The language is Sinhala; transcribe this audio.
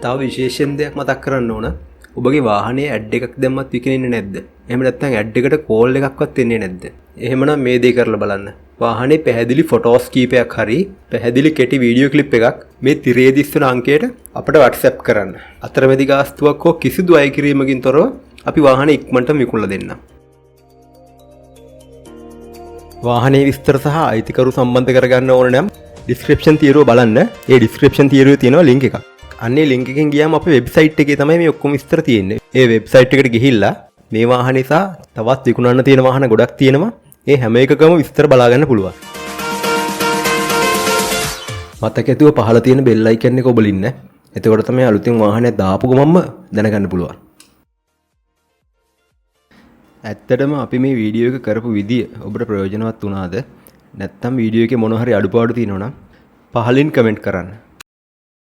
තව විශේෂයෙන් දෙයක් මතක් කරන්න ඕන. ඔබගේ වාහනේ ඇඩ් එකක් දැම්මත් විකිනෙන්නේ නැද්ද? එහෙම නැත්නම් ඇඩ් එකට කෝල් එකක්වත් එන්නේ නැද්ද? එහෙමනම් මේ දේ කරලා බලන්න. වාහනේ පැහැදිලි ෆොටෝස් කීපයක් හරි පැහැදිලි කෙටි වීඩියෝ ක්ලිප් එකක් මේ තිරේ දිස්වන අංකයට අපිට WhatsApp කරන්න. අතරමැදි ගාස්තුවක් හෝ කිසිදු අය කිරීමකින් තොරව අපි වාහනේ ඉක්මනට විකුණලා දෙන්නම්. වාහනේ විස්තර සහ අයිතිකරු සම්බන්ධ කරගන්න ඕන නම් description තියරුව බලන්න. ඒ description තියරුවේ තියෙනවා link එකක්. අන්නේ link එකෙන් ගියාම අපේ website එකේ තමයි මේ ඔක්කොම විස්තර තියෙන්නේ. ඒ website එකට ගිහිල්ලා මේ වාහන නිසා තවත් විකුණන්න තියෙන වාහන ගොඩක් තියෙනවා. ඒ හැම එකකම විස්තර බලා ගන්න පුළුවන්. මතක ඇතුව පහළ තියෙන bell icon එක ඔබලින්න. එතකොට තමයි අලුතින් වාහනයක් දාපු ගමන්ම දැනගන්න පුළුවන්. ඇත්තටම අපි මේ වීඩියෝ එක කරපු විදිය ඔබට ප්‍රයෝජනවත් වුණාද? නැත්නම් වීඩියෝ එකේ මොන හරි අඩුපාඩු තියෙනවා නම් පහලින් කමෙන්ට් කරන්න.